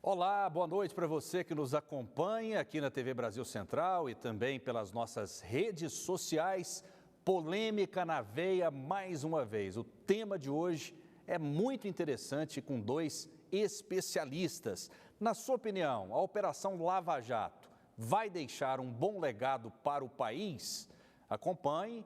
Olá, boa noite para você que nos acompanha aqui na TV Brasil Central e também pelas nossas redes sociais. Polêmica na veia mais uma vez. O tema de hoje é muito interessante com dois especialistas. Na sua opinião, a Operação Lava Jato vai deixar um bom legado para o país? Acompanhe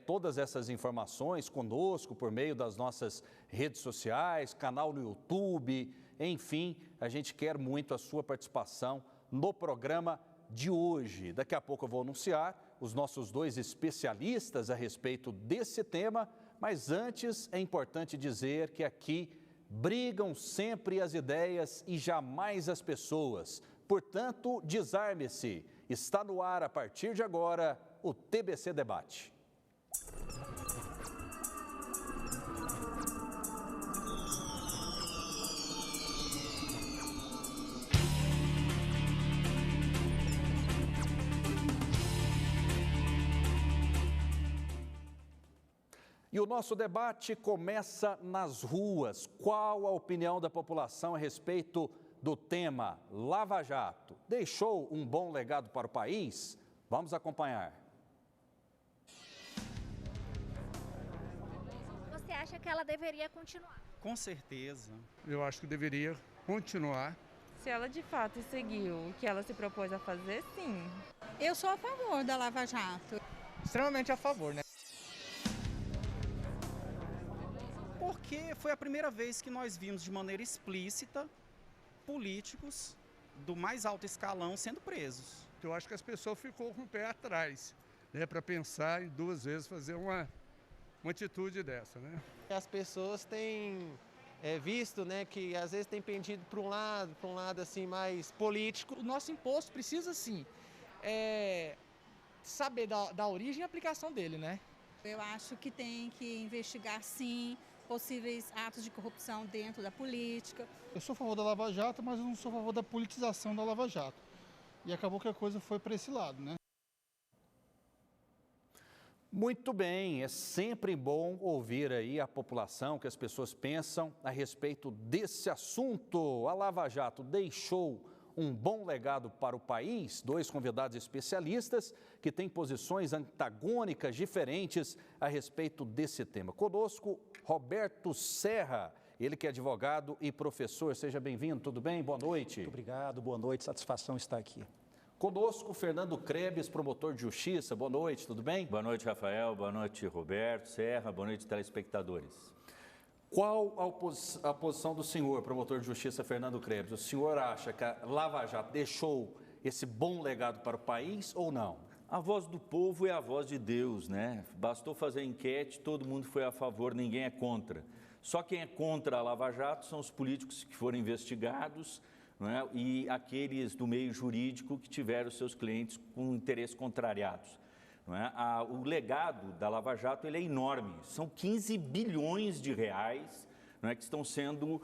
todas essas informações conosco por meio das nossas redes sociais, canal no YouTube, enfim, a gente quer muito a sua participação no programa de hoje. Daqui a pouco eu vou anunciar os nossos dois especialistas a respeito desse tema, mas antes é importante dizer que aqui brigam sempre as ideias e jamais as pessoas. Portanto, desarme-se. Está no ar a partir de agora o TBC Debate. E o nosso debate começa nas ruas. Qual a opinião da população a respeito do tema Lava Jato? Deixou um bom legado para o país? Vamos acompanhar. Você acha que ela deveria continuar? Com certeza. Eu acho que deveria continuar. Se ela de fato seguiu o que ela se propôs a fazer, sim. Eu sou a favor da Lava Jato. Extremamente a favor, né? Porque foi a primeira vez que nós vimos de maneira explícita políticos do mais alto escalão sendo presos. Eu acho que as pessoas ficou com o pé atrás, né, para pensar em duas vezes fazer uma atitude dessa, né? As pessoas têm visto, né, que às vezes tem pendido para um lado assim mais político. O nosso imposto precisa sim saber da origem e aplicação dele, né? Eu acho que tem que investigar sim possíveis atos de corrupção dentro da política. Eu sou a favor da Lava Jato, mas eu não sou a favor da politização da Lava Jato. E acabou que a coisa foi para esse lado, né? Muito bem, é sempre bom ouvir aí a população, o que as pessoas pensam a respeito desse assunto. A Lava Jato deixou um bom legado para o país? Dois convidados especialistas que têm posições antagônicas diferentes a respeito desse tema. Conosco, Roberto Serra, ele que é advogado e professor. Seja bem-vindo, tudo bem? Boa noite. Muito obrigado, boa noite, satisfação estar aqui. Conosco, Fernando Krebs, promotor de justiça. Boa noite, tudo bem? Boa noite, Rafael. Boa noite, Roberto Serra. Boa noite, telespectadores. Qual a posição do senhor, promotor de justiça Fernando Krebs? O senhor acha que a Lava Jato deixou esse bom legado para o país ou não? A voz do povo é a voz de Deus, né? Bastou fazer a enquete, todo mundo foi a favor, ninguém é contra. Só quem é contra a Lava Jato são os políticos que foram investigados, não é? E aqueles do meio jurídico que tiveram seus clientes com interesses contrariados. Não é? O legado da Lava Jato ele é enorme, são 15 bilhões de reais, não é, que estão sendo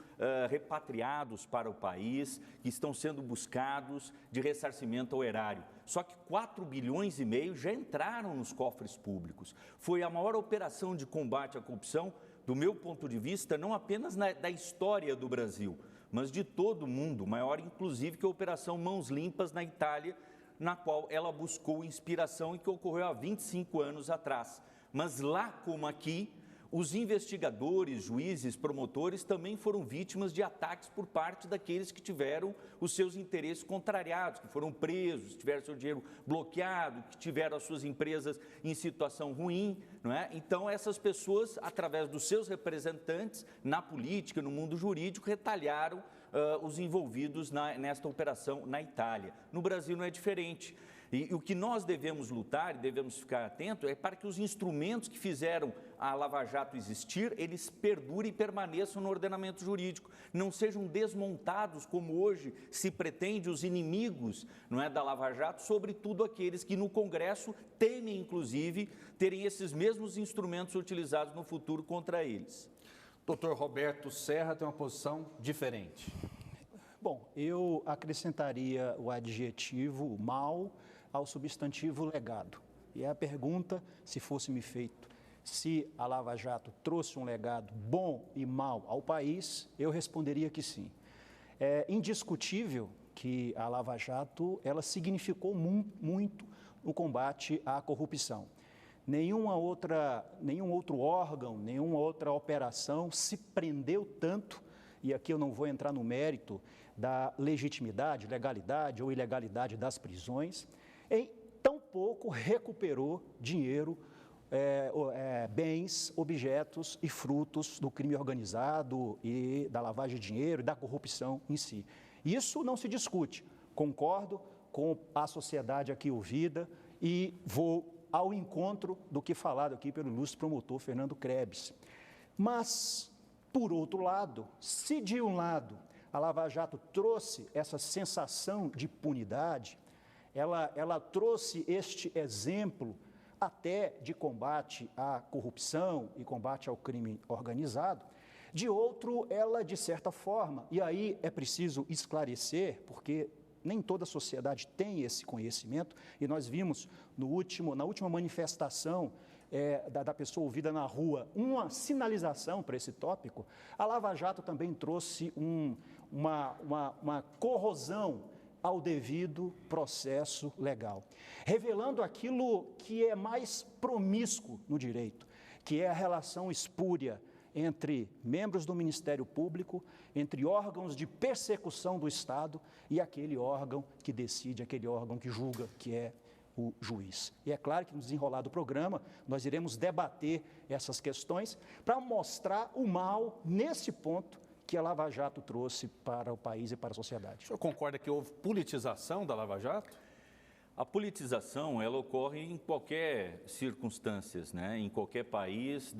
repatriados para o país, que estão sendo buscados de ressarcimento ao erário. Só que 4 bilhões e meio já entraram nos cofres públicos. Foi a maior operação de combate à corrupção, do meu ponto de vista, não apenas da história do Brasil, mas de todo o mundo, maior inclusive que a Operação Mãos Limpas na Itália, na qual ela buscou inspiração e que ocorreu há 25 anos atrás. Mas lá como aqui, os investigadores, juízes, promotores também foram vítimas de ataques por parte daqueles que tiveram os seus interesses contrariados, que foram presos, tiveram seu dinheiro bloqueado, que tiveram as suas empresas em situação ruim, não é? Então essas pessoas, através dos seus representantes na política, no mundo jurídico, retalharam os envolvidos nesta operação na Itália. No Brasil não é diferente. E o que nós devemos lutar e devemos ficar atentos é para que os instrumentos que fizeram a Lava Jato existir, eles perdurem e permaneçam no ordenamento jurídico, não sejam desmontados como hoje se pretende os inimigos, não é, da Lava Jato, sobretudo aqueles que no Congresso temem, inclusive, terem esses mesmos instrumentos utilizados no futuro contra eles. Doutor Roberto Serra tem uma posição diferente. Bom, eu acrescentaria o adjetivo mal ao substantivo legado. E a pergunta, se fosse me feito, se a Lava Jato trouxe um legado bom e mau ao país, eu responderia que sim. É indiscutível que a Lava Jato ela significou muito no combate à corrupção. Nenhum outro órgão, nenhuma outra operação se prendeu tanto, e aqui eu não vou entrar no mérito da legitimidade, legalidade ou ilegalidade das prisões, em tão pouco recuperou dinheiro, bens, objetos e frutos do crime organizado e da lavagem de dinheiro e da corrupção em si. Isso não se discute. Concordo com a sociedade aqui ouvida e vou ao encontro do que falado aqui pelo ilustre promotor Fernando Krebs. Mas, por outro lado, se de um lado a Lava Jato trouxe essa sensação de impunidade, ela trouxe este exemplo até de combate à corrupção e combate ao crime organizado, de outro, ela, de certa forma, e aí é preciso esclarecer, porque nem toda a sociedade tem esse conhecimento, e nós vimos na última manifestação da pessoa ouvida na rua uma sinalização para esse tópico. A Lava Jato também trouxe uma corrosão ao devido processo legal, revelando aquilo que é mais promíscuo no direito, que é a relação espúria entre membros do Ministério Público, entre órgãos de persecução do Estado e aquele órgão que decide, aquele órgão que julga, que é o juiz. E é claro que no desenrolar do programa nós iremos debater essas questões para mostrar o mal nesse ponto que a Lava Jato trouxe para o país e para a sociedade. O senhor concorda que houve politização da Lava Jato? A politização, ela ocorre em qualquer circunstâncias, né? Em qualquer país.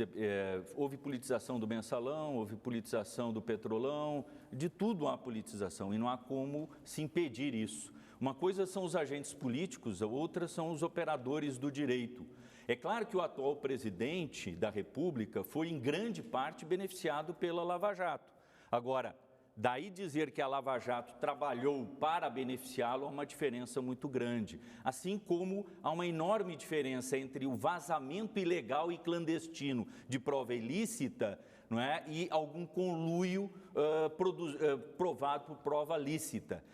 Houve politização do mensalão, houve politização do petrolão, de tudo há politização e não há como se impedir isso. Uma coisa são os agentes políticos, a outra são os operadores do direito. É claro que o atual presidente da República foi em grande parte beneficiado pela Lava Jato. Agora, daí dizer que a Lava Jato trabalhou para beneficiá-lo há uma diferença muito grande. Assim como há uma enorme diferença entre o vazamento ilegal e clandestino de prova ilícita, não é? E algum conluio provado por prova lícita.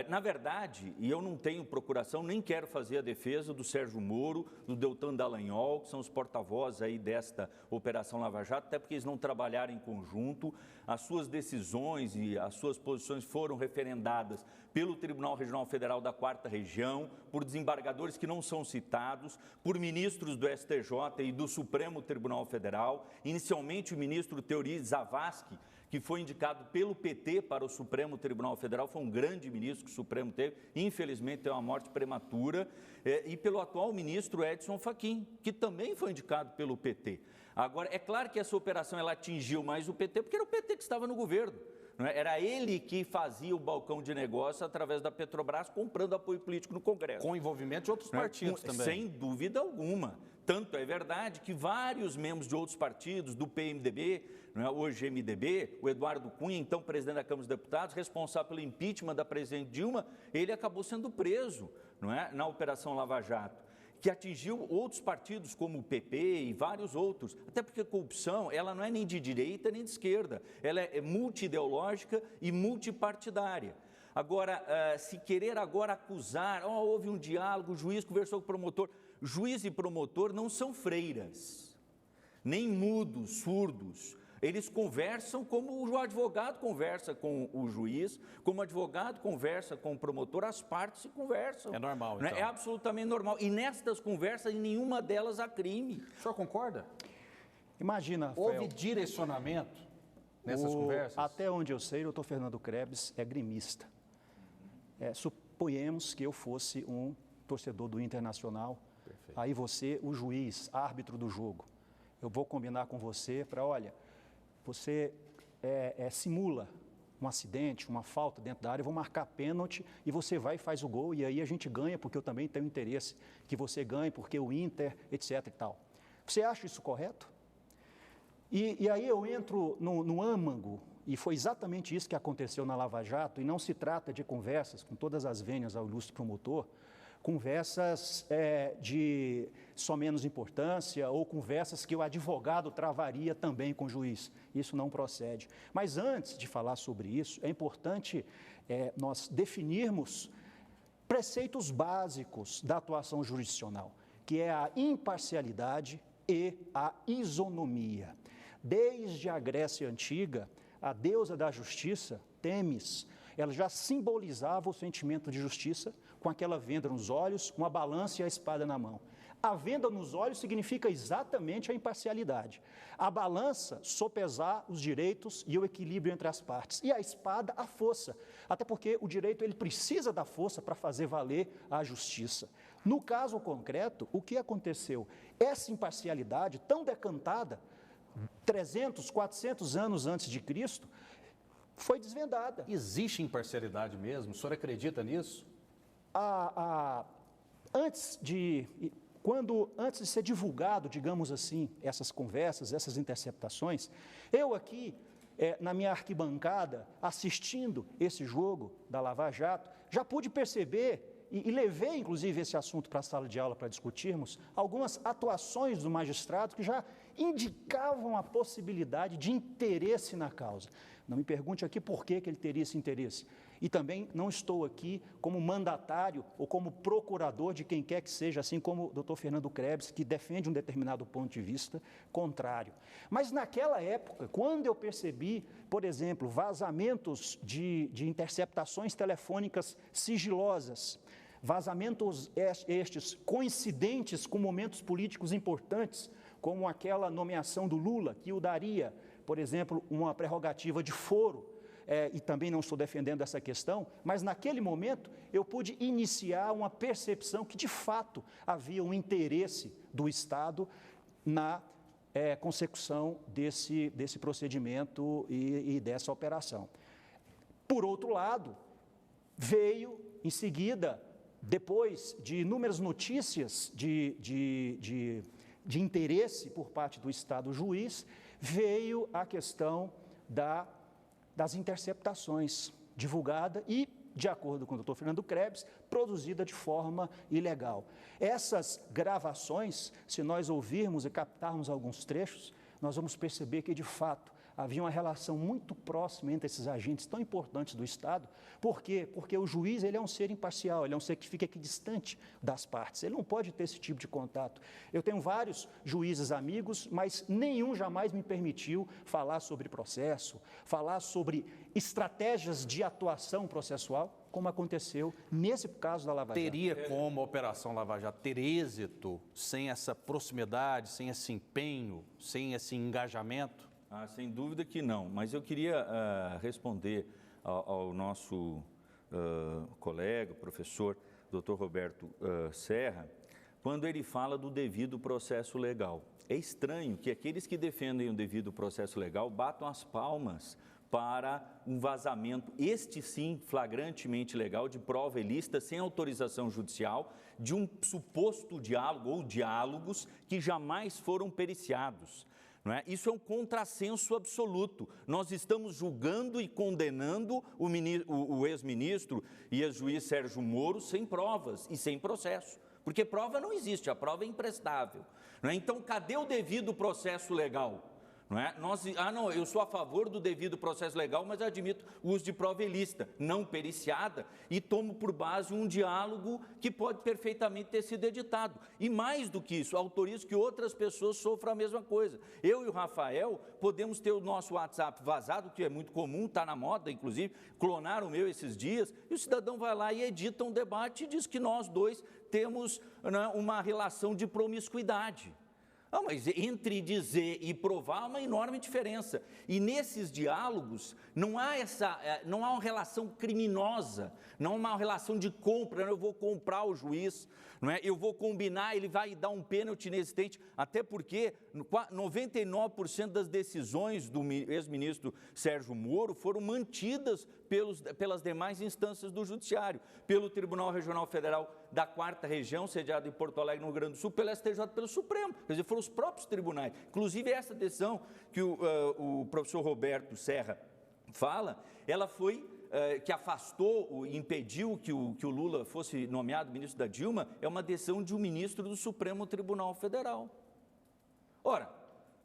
Na verdade, e eu não tenho procuração, nem quero fazer a defesa do Sérgio Moro, do Deltan Dallagnol, que são os porta-vozes aí desta Operação Lava Jato, até porque eles não trabalharam em conjunto. As suas decisões e as suas posições foram referendadas pelo Tribunal Regional Federal da 4ª Região, por desembargadores que não são citados, por ministros do STJ e do Supremo Tribunal Federal, inicialmente o ministro Teori Zavascki, que foi indicado pelo PT para o Supremo Tribunal Federal, foi um grande ministro que o Supremo teve, infelizmente teve uma morte prematura, e pelo atual ministro Edson Fachin, que também foi indicado pelo PT. Agora, é claro que essa operação ela atingiu mais o PT, porque era o PT que estava no governo. Não é? Era ele que fazia o balcão de negócio através da Petrobras, comprando apoio político no Congresso. Com envolvimento de outros partidos também. Sem dúvida alguma. Tanto é verdade que vários membros de outros partidos, do PMDB, não é? Hoje MDB, o Eduardo Cunha, então presidente da Câmara dos Deputados, responsável pelo impeachment da presidente Dilma, ele acabou sendo preso, não é? Na Operação Lava Jato, que atingiu outros partidos como o PP e vários outros, até porque a corrupção ela não é nem de direita nem de esquerda, ela é multiideológica e multipartidária. Agora, se querer agora acusar, houve um diálogo, o juiz conversou com o promotor, juiz e promotor não são freiras, nem mudos, surdos. Eles conversam como o advogado conversa com o juiz, como o advogado conversa com o promotor, as partes se conversam. É normal, então. É absolutamente normal. E nestas conversas, em nenhuma delas há crime. O senhor concorda? Imagina, Rafael, houve direcionamento nessas conversas? Até onde eu sei, o doutor Fernando Krebs é gremista. Suponhamos que eu fosse um torcedor do Internacional, perfeito. Aí você, o juiz, árbitro do jogo, eu vou combinar com você para, olha, você simula um acidente, uma falta dentro da área, eu vou marcar pênalti e você vai e faz o gol e aí a gente ganha porque eu também tenho interesse que você ganhe, porque o Inter, etc e tal. Você acha isso correto? E aí eu entro no âmago, e foi exatamente isso que aconteceu na Lava Jato, e não se trata de conversas com todas as vênias ao ilustre promotor, conversas de só menos importância ou conversas que o advogado travaria também com o juiz. Isso não procede. Mas antes de falar sobre isso, é importante nós definirmos preceitos básicos da atuação jurisdicional, que é a imparcialidade e a isonomia. Desde a Grécia Antiga, a deusa da justiça, Têmis, ela já simbolizava o sentimento de justiça com aquela venda nos olhos, uma balança e a espada na mão. A venda nos olhos significa exatamente a imparcialidade. A balança, sopesar os direitos e o equilíbrio entre as partes. E a espada, a força. Até porque o direito ele precisa da força para fazer valer a justiça. No caso concreto, o que aconteceu? Essa imparcialidade tão decantada, 300, 400 anos antes de Cristo, foi desvendada. Existe imparcialidade mesmo? O senhor acredita nisso? Antes de ser divulgado, digamos assim, essas conversas, essas interceptações, eu aqui, na minha arquibancada, assistindo esse jogo da Lava Jato, já pude perceber, e levei inclusive esse assunto para a sala de aula para discutirmos, algumas atuações do magistrado que já indicavam a possibilidade de interesse na causa. Não me pergunte aqui por que ele teria esse interesse. E também não estou aqui como mandatário ou como procurador de quem quer que seja, assim como o Dr. Fernando Krebs, que defende um determinado ponto de vista contrário. Mas naquela época, quando eu percebi, por exemplo, vazamentos de interceptações telefônicas sigilosas, vazamentos estes coincidentes com momentos políticos importantes, como aquela nomeação do Lula, que o daria, por exemplo, uma prerrogativa de foro, e também não estou defendendo essa questão, mas naquele momento eu pude iniciar uma percepção que de fato havia um interesse do Estado na consecução desse procedimento e dessa operação. Por outro lado, veio em seguida, depois de inúmeras notícias de interesse por parte do Estado juiz, veio a questão das interceptações, divulgada e, de acordo com o Dr. Fernando Krebs, produzida de forma ilegal. Essas gravações, se nós ouvirmos e captarmos alguns trechos, nós vamos perceber que, de fato, havia uma relação muito próxima entre esses agentes tão importantes do Estado. Por quê? Porque o juiz ele é um ser imparcial, ele é um ser que fica distante das partes, ele não pode ter esse tipo de contato. Eu tenho vários juízes amigos, mas nenhum jamais me permitiu falar sobre processo, falar sobre estratégias de atuação processual, como aconteceu nesse caso da Lava Jato. Teria como a Operação Lava Jato ter êxito sem essa proximidade, sem esse empenho, sem esse engajamento? Sem dúvida que não, mas eu queria responder ao nosso colega, professor Dr. Roberto Serra, quando ele fala do devido processo legal. É estranho que aqueles que defendem o devido processo legal batam as palmas para um vazamento, este sim, flagrantemente legal, de prova ilícita, sem autorização judicial, de um suposto diálogo ou diálogos que jamais foram periciados. Não é? Isso é um contrassenso absoluto. Nós estamos julgando e condenando o ex-ministro e ex-juiz Sérgio Moro sem provas e sem processo. Porque prova não existe, a prova é imprestável. Não é? Então, cadê o devido processo legal? Não é? Não, eu sou a favor do devido processo legal, mas admito o uso de prova ilícita, não periciada, e tomo por base um diálogo que pode perfeitamente ter sido editado. E mais do que isso, autorizo que outras pessoas sofram a mesma coisa. Eu e o Rafael podemos ter o nosso WhatsApp vazado, que é muito comum, está na moda, inclusive, clonaram o meu esses dias, e o cidadão vai lá e edita um debate e diz que nós dois temos, né, uma relação de promiscuidade. Mas entre dizer e provar há uma enorme diferença. E nesses diálogos não há uma relação criminosa, não há uma relação de compra, eu vou comprar o juiz, não é? Eu vou combinar, ele vai dar um pênalti inexistente, até porque 99% das decisões do ex-ministro Sérgio Moro foram mantidas pelas demais instâncias do Judiciário, pelo Tribunal Regional Federal da 4ª Região, sediado em Porto Alegre, no Rio Grande do Sul, pelo STJ, pelo Supremo, quer dizer, foram os próprios tribunais. Inclusive, essa decisão que o professor Roberto Serra fala, ela foi que afastou, impediu que o Lula fosse nomeado ministro da Dilma, é uma decisão de um ministro do Supremo Tribunal Federal. Ora,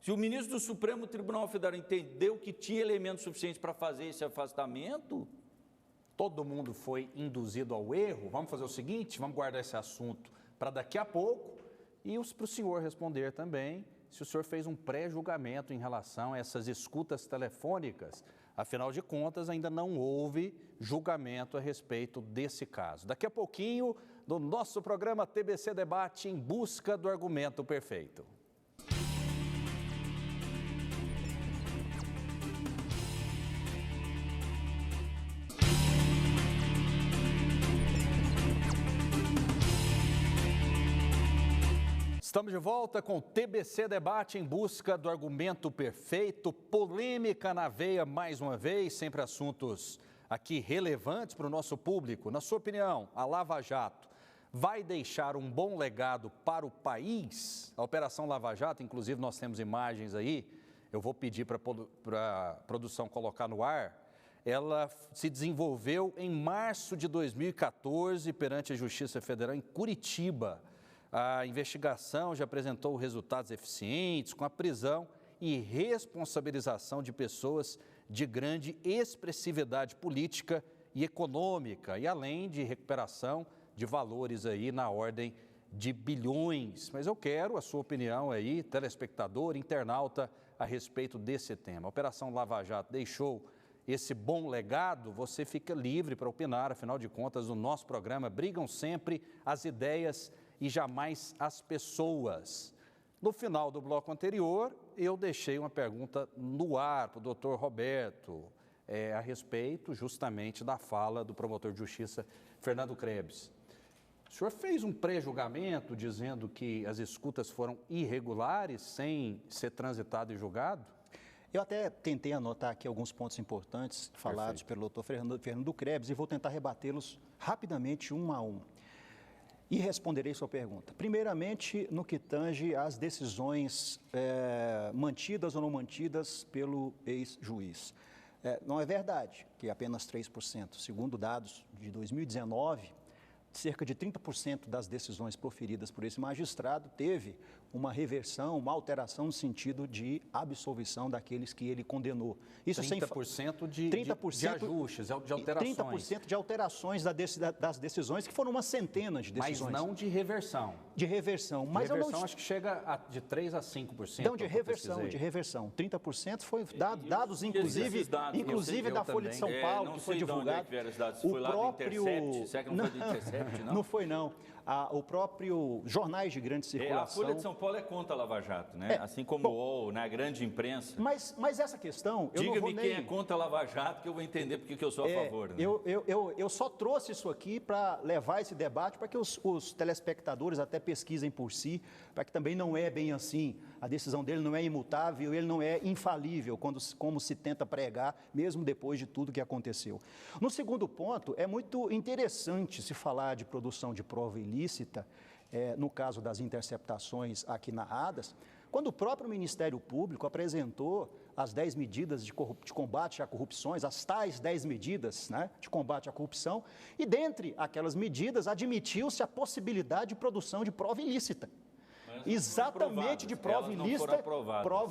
se o ministro do Supremo Tribunal Federal entendeu que tinha elementos suficientes para fazer esse afastamento... Todo mundo foi induzido ao erro. Vamos fazer o seguinte, vamos guardar esse assunto para daqui a pouco e para o senhor responder também se o senhor fez um pré-julgamento em relação a essas escutas telefônicas. Afinal de contas, ainda não houve julgamento a respeito desse caso. Daqui a pouquinho, no nosso programa TBC Debate, em busca do argumento perfeito. Estamos de volta com o TBC Debate em busca do argumento perfeito, polêmica na veia mais uma vez, sempre assuntos aqui relevantes para o nosso público. Na sua opinião, a Lava Jato vai deixar um bom legado para o país? A Operação Lava Jato, inclusive nós temos imagens aí, eu vou pedir para a produção colocar no ar, ela se desenvolveu em março de 2014 perante a Justiça Federal em Curitiba. A investigação já apresentou resultados eficientes com a prisão e responsabilização de pessoas de grande expressividade política e econômica, e além de recuperação de valores aí na ordem de bilhões. Mas eu quero a sua opinião aí, telespectador, internauta, a respeito desse tema. A Operação Lava Jato deixou esse bom legado? Você fica livre para opinar, afinal de contas, no nosso programa brigam sempre as ideias e jamais as pessoas. No final do bloco anterior, eu deixei uma pergunta no ar para o doutor Roberto, a respeito justamente da fala do promotor de justiça Fernando Krebs. O senhor fez um pré-julgamento dizendo que as escutas foram irregulares, sem ser transitado e julgado? Eu até tentei anotar aqui alguns pontos importantes falados pelo doutor Fernando Krebs e vou tentar rebatê-los rapidamente, um a um. E responderei sua pergunta. Primeiramente, no que tange às decisões mantidas ou não mantidas pelo ex-juiz. Não é verdade que apenas 3%. Segundo dados de 2019, cerca de 30% das decisões proferidas por esse magistrado teve uma reversão, uma alteração no sentido de absolvição daqueles que ele condenou. Isso 30% de ajustes, de alterações. 30% de alterações das decisões, que foram uma centena de decisões. Mas não de reversão. De reversão. Mas de reversão, acho que chega de 3% a 5%. Não, de reversão. 30% foi dados, inclusive da Folha de São Paulo, que foi divulgado. Foi lá do Intercept, será que não foi do Intercept, não? Não foi, não. O próprio jornais de grande circulação... A Folha de São Paulo é contra a Lava Jato, né? Assim como o UOL, na grande imprensa. Mas essa questão... Diga-me quem é contra a Lava Jato, que eu vou entender porque que eu sou a favor. Né? Eu só trouxe isso aqui para levar esse debate, para que os telespectadores até pesquisem por si, para que também não é bem assim. A decisão dele não é imutável, ele não é infalível, como se tenta pregar, mesmo depois de tudo que aconteceu. No segundo ponto, é muito interessante se falar de produção de prova ilícita, no caso das interceptações aqui narradas, quando o próprio Ministério Público apresentou as 10 medidas de combate a corrupções, as tais 10 medidas, né, de combate à corrupção, e dentre aquelas medidas admitiu-se a possibilidade de produção de prova ilícita. Exatamente, de prova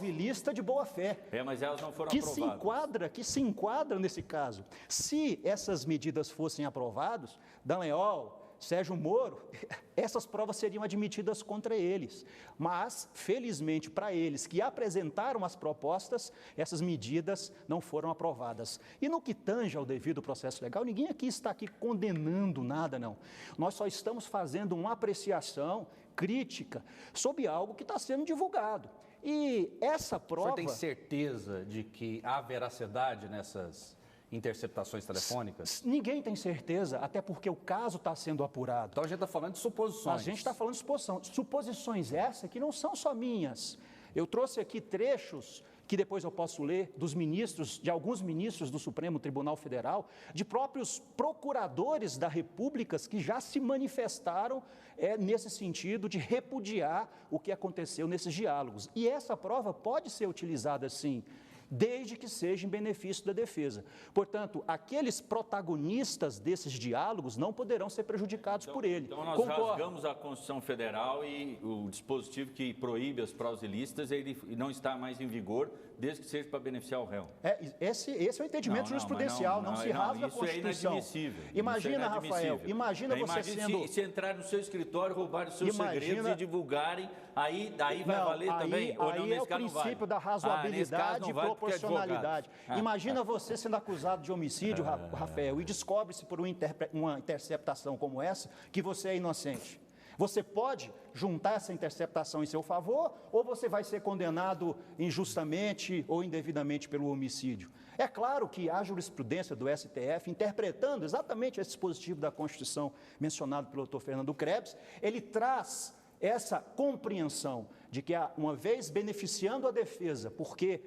ilícita de boa-fé. Mas elas não foram aprovadas. Que se enquadra nesse caso. Se essas medidas fossem aprovadas, Dallagnol, Sérgio Moro, essas provas seriam admitidas contra eles. Mas, felizmente para eles que apresentaram as propostas, essas medidas não foram aprovadas. E no que tange ao devido processo legal, ninguém aqui está condenando nada, não. Nós só estamos fazendo uma apreciação crítica sobre algo que está sendo divulgado. E essa prova... O senhor tem certeza de que há veracidade nessas interceptações telefônicas? Ninguém tem certeza, até porque o caso está sendo apurado. Então a gente está falando de suposições. A gente está falando de suposição. Suposições essas que não são só minhas. Eu trouxe aqui trechos que depois eu posso ler dos ministros, de alguns ministros do Supremo Tribunal Federal, de próprios procuradores da República que já se manifestaram nesse sentido de repudiar o que aconteceu nesses diálogos. E essa prova pode ser utilizada, sim, desde que seja em benefício da defesa. Portanto, aqueles protagonistas desses diálogos não poderão ser prejudicados por ele. Então, nós rasgamos a Constituição Federal e o dispositivo que proíbe as provas ilícitas, ele não está mais em vigor, desde que seja para beneficiar o réu. Esse é o entendimento jurisprudencial, não se rasga a Constituição. Isso é inadmissível. Imagina, Rafael, imagina você sendo... Se entrar no seu escritório, roubarem os seus segredos e divulgarem, aí vai valer também? Ou não, aí é o princípio da razoabilidade e proporcionalidade. Imagina você sendo acusado de homicídio, Rafael, e descobre-se por uma interceptação como essa que você é inocente. Você pode juntar essa interceptação em seu favor ou você vai ser condenado injustamente ou indevidamente pelo homicídio? É claro que a jurisprudência do STF, interpretando exatamente esse dispositivo da Constituição mencionado pelo Dr. Fernando Krebs, ele traz essa compreensão de que, uma vez beneficiando a defesa, porque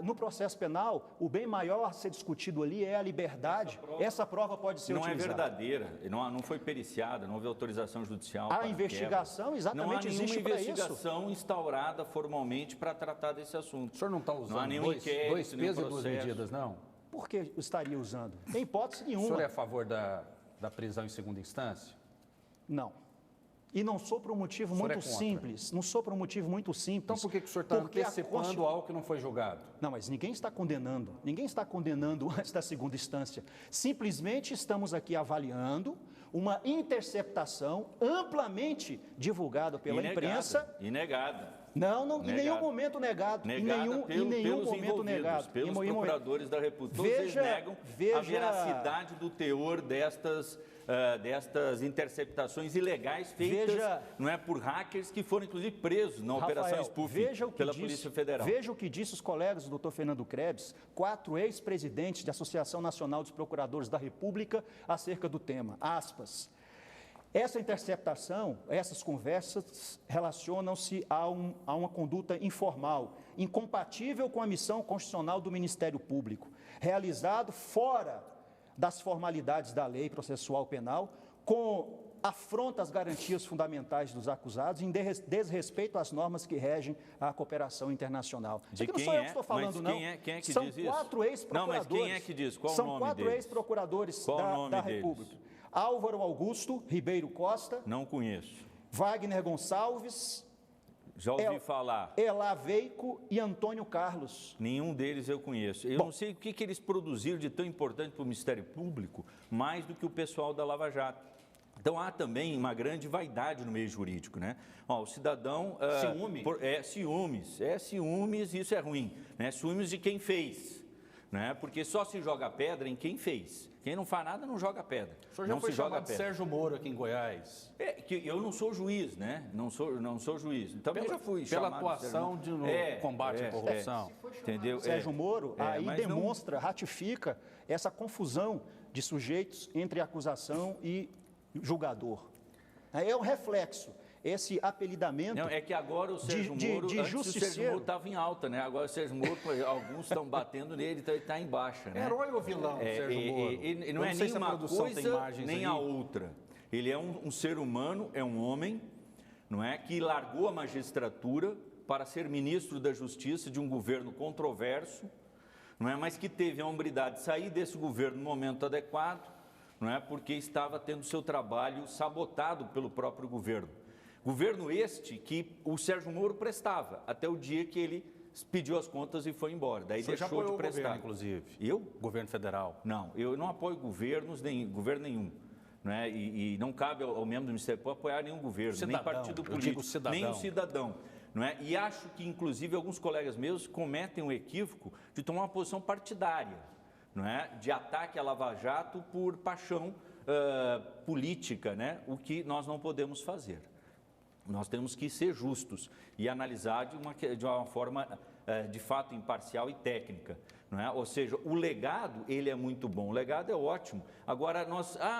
no processo penal, o bem maior a ser discutido ali é a liberdade. Essa prova pode ser utilizada. Não é verdadeira, não foi periciada, não houve autorização judicial. A investigação exatamente existe para isso. Não há nenhuma investigação instaurada formalmente para tratar desse assunto. O senhor não está usando dois pesos e duas medidas, não? Por que estaria usando? Tem hipótese nenhuma. O senhor é a favor da prisão em segunda instância? Não. E não sou por um motivo muito simples. Não sou por um motivo muito simples. Então por que o senhor está antecipando algo que não foi julgado? Não, mas ninguém está condenando. Ninguém está condenando antes da segunda instância. Simplesmente estamos aqui avaliando uma interceptação amplamente divulgada pela imprensa. Negada. Não, em nenhum momento negado. Em nenhum momento negado. Pelos procuradores da República. Todos eles negam a veracidade do teor destas interceptações ilegais feitas por hackers que foram, inclusive, presos na Operação Spoofing pela Polícia Federal. Veja o que disse os colegas do Dr. Fernando Krebs, 4 ex-presidentes da Associação Nacional dos Procuradores da República, acerca do tema. Aspas. Essa interceptação, essas conversas relacionam-se a uma conduta informal, incompatível com a missão constitucional do Ministério Público, realizado fora das formalidades da lei processual penal, com afronta às garantias fundamentais dos acusados, em desrespeito às normas que regem a cooperação internacional. De quem não sou eu que estou falando, não. Quem é que São diz isso? 4 ex-procuradores. Não, mas quem é que diz? Qual o nome deles? São 4 ex-procuradores da República. Álvaro Augusto Ribeiro Costa. Não conheço. Wagner Gonçalves. Já ouvi falar. Elá Veico e Antônio Carlos. Nenhum deles eu conheço. Eu não sei o que eles produziram de tão importante para o Ministério Público, mais do que o pessoal da Lava Jato. Então, há também uma grande vaidade no meio jurídico, né? O cidadão... Ciúme? Ciúmes, isso é ruim, né? Ciúmes de quem fez, né? Porque só se joga pedra em quem fez. Quem não faz nada não joga pedra. O senhor já foi chamado de Sérgio Moro aqui em Goiás. Que eu não sou juiz, né? Não sou juiz. Também já fui chamado. Pela atuação no combate à corrupção. Entendeu? Sérgio Moro aí demonstra, ratifica essa confusão de sujeitos entre acusação e julgador. É um reflexo. Esse apelidamento. Não, é que agora o Sérgio Moro, o Sérgio Moro estava em alta, né? Agora o Sérgio Moro, alguns estão batendo nele, então ele está em baixa, né? Herói ou vilão, Sérgio Moro? Ele não é nem uma coisa, nem a outra. Ele é um ser humano, é um homem, não é? Que largou a magistratura para ser ministro da Justiça de um governo controverso, não é? Mas que teve a hombridade de sair desse governo no momento adequado, não é? Porque estava tendo seu trabalho sabotado pelo próprio governo. Governo este que o Sérgio Moro prestava, até o dia que ele pediu as contas e foi embora. Daí deixou de prestar. Governo, inclusive? Eu? Governo federal? Não, eu não apoio governo nenhum. Né? E não cabe ao membro do Ministério Público apoiar nenhum governo, nem partido político, nem o cidadão. Não é? E acho que, inclusive, alguns colegas meus cometem o equívoco de tomar uma posição partidária, não é? De ataque à Lava Jato por paixão política, né? O que nós não podemos fazer. Nós temos que ser justos e analisar de uma forma, de fato, imparcial e técnica. Não é? Ou seja, o legado, ele é muito bom, o legado é ótimo. Agora,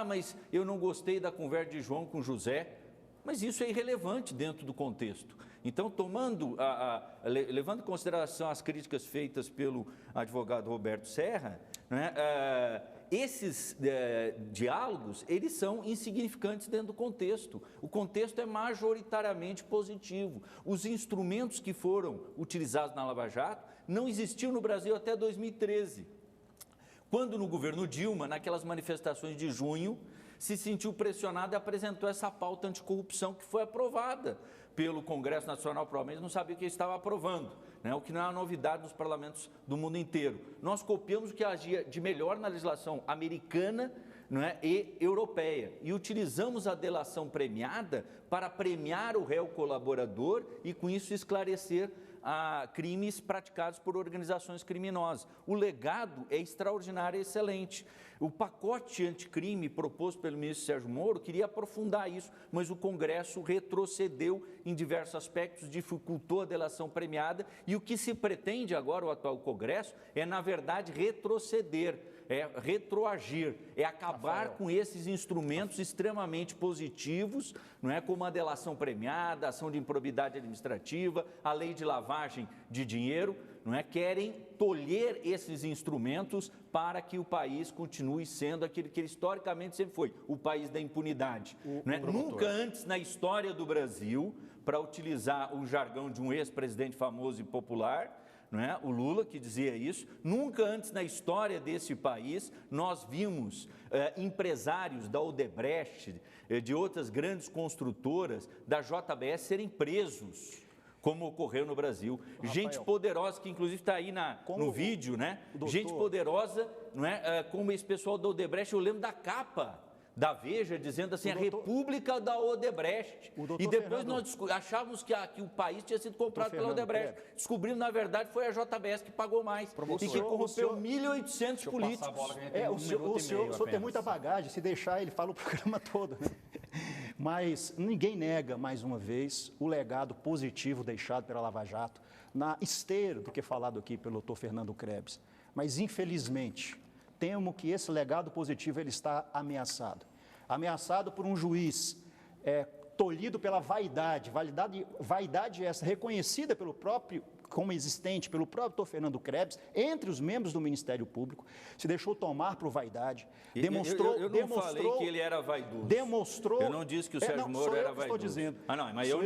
mas eu não gostei da conversa de João com José, mas isso é irrelevante dentro do contexto. Então, levando em consideração as críticas feitas pelo advogado Roberto Serra, não é? esses diálogos, eles são insignificantes dentro do contexto. O contexto é majoritariamente positivo. Os instrumentos que foram utilizados na Lava Jato não existiam no Brasil até 2013, quando no governo Dilma, naquelas manifestações de junho, se sentiu pressionado e apresentou essa pauta anticorrupção que foi aprovada pelo Congresso Nacional, provavelmente não sabia o que estava aprovando, né? O que não é uma novidade nos parlamentos do mundo inteiro. Nós copiamos o que agia de melhor na legislação americana, não é, e europeia, e utilizamos a delação premiada para premiar o réu colaborador e, com isso, esclarecer crimes praticados por organizações criminosas. O legado é extraordinário e excelente. O pacote anticrime proposto pelo ministro Sérgio Moro queria aprofundar isso, mas o Congresso retrocedeu em diversos aspectos, dificultou a delação premiada, e o que se pretende agora, o atual Congresso, é, na verdade, retroceder, é retroagir, é acabar com esses instrumentos extremamente positivos, não é, como a delação premiada, a ação de improbidade administrativa, a lei de lavagem de dinheiro, não é? Querem tolher esses instrumentos para que o país continue sendo aquilo que ele historicamente sempre foi, o país da impunidade. Não é? Nunca antes na história do Brasil, para utilizar o jargão de um ex-presidente famoso e popular, não é? O Lula, que dizia isso, nunca antes na história desse país nós vimos empresários da Odebrecht, de outras grandes construtoras, da JBS serem presos, como ocorreu no Brasil. Rafael, gente poderosa, que inclusive está aí no vídeo, né? Gente poderosa, não é? Como esse pessoal da Odebrecht, eu lembro da capa da Veja, dizendo assim, a República da Odebrecht. E depois nós achávamos que o país tinha sido comprado pela Odebrecht. Descobrimos, na verdade, foi a JBS que pagou mais e que corrompeu 1.800 políticos. O senhor tem muita bagagem, se deixar ele fala o programa todo, né? Mas ninguém nega, mais uma vez, o legado positivo deixado pela Lava Jato, na esteira do que falado aqui pelo doutor Fernando Krebs. Mas, infelizmente, temo que esse legado positivo ele está ameaçado. Ameaçado por um juiz tolhido pela vaidade essa reconhecida pelo próprio, como existente pelo próprio doutor Fernando Krebs, entre os membros do Ministério Público, se deixou tomar por vaidade, demonstrou... Eu não falei que ele era vaidoso. Demonstrou... Eu não disse que o Sérgio Moro era vaidoso. Estou dizendo. Não, mas eu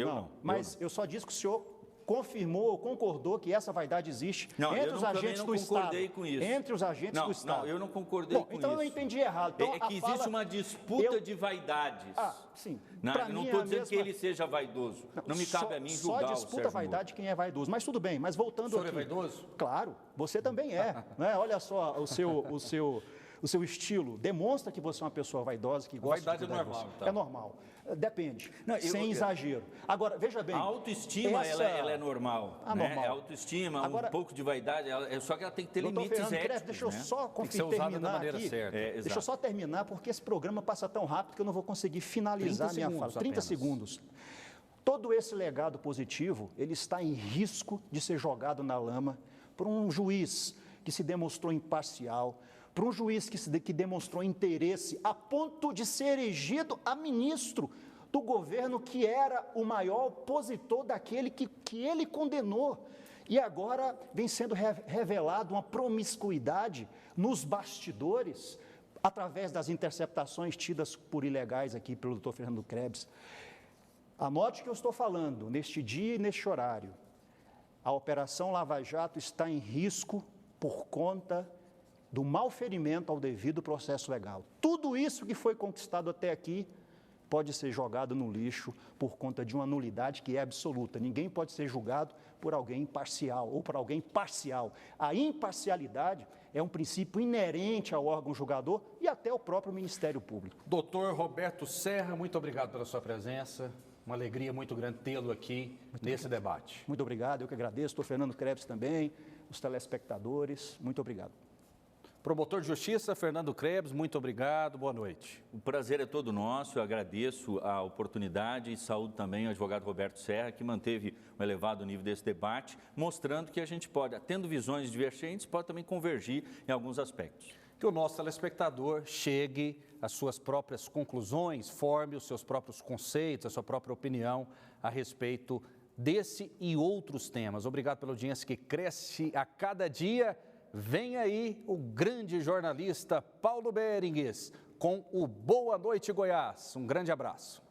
não. Mas eu só disse que o senhor confirmou, concordou que essa vaidade existe entre os agentes do Estado. Com isso. Entre os agentes do Estado. Não, eu não concordei com então isso. Eu entendi errado. Então, que existe uma disputa de vaidades. Sim. Eu não estou dizendo que ele seja vaidoso. Não me cabe a mim julgar o Sérgio Moro. Só disputa a vaidade de quem é vaidoso. Mas tudo bem, mas voltando aqui. O senhor é vaidoso? Claro, você também é. Né? Olha só o seu estilo. Demonstra que você é uma pessoa vaidosa, que gosta de... Vaidade é normal, então. É normal. Depende, sem exagero. Agora, veja bem... A autoestima, ela é normal. Normal. A autoestima, agora, um pouco de vaidade, só que ela tem que ter limites éticos. Deixa eu só terminar aqui. Deixa eu só terminar, porque esse programa passa tão rápido que eu não vou conseguir finalizar a minha fala. 30 segundos. Todo esse legado positivo, ele está em risco de ser jogado na lama por um juiz que se demonstrou imparcial, para um juiz que demonstrou interesse a ponto de ser erigido a ministro do governo que era o maior opositor daquele que ele condenou. E agora vem sendo revelado uma promiscuidade nos bastidores, através das interceptações tidas por ilegais aqui pelo doutor Fernando Krebs. Anote o que eu estou falando, neste dia e neste horário. A Operação Lava Jato está em risco por conta do malferimento ao devido processo legal. Tudo isso que foi conquistado até aqui pode ser jogado no lixo por conta de uma nulidade que é absoluta. Ninguém pode ser julgado por alguém imparcial ou por alguém parcial. A imparcialidade é um princípio inerente ao órgão julgador e até ao próprio Ministério Público. Doutor Roberto Serra, muito obrigado pela sua presença. Uma alegria muito grande tê-lo aqui nesse debate. Muito obrigado, eu que agradeço. Estou Fernando Krebs também, os telespectadores, muito obrigado. Promotor de Justiça, Fernando Krebs, muito obrigado, boa noite. O prazer é todo nosso, eu agradeço a oportunidade e saúdo também o advogado Roberto Serra, que manteve um elevado nível desse debate, mostrando que a gente pode, tendo visões divergentes, pode também convergir em alguns aspectos. Que o nosso telespectador chegue às suas próprias conclusões, forme os seus próprios conceitos, a sua própria opinião a respeito desse e outros temas. Obrigado pela audiência que cresce a cada dia. vem aí o grande jornalista Paulo Berengues com o Boa Noite Goiás. Um grande abraço.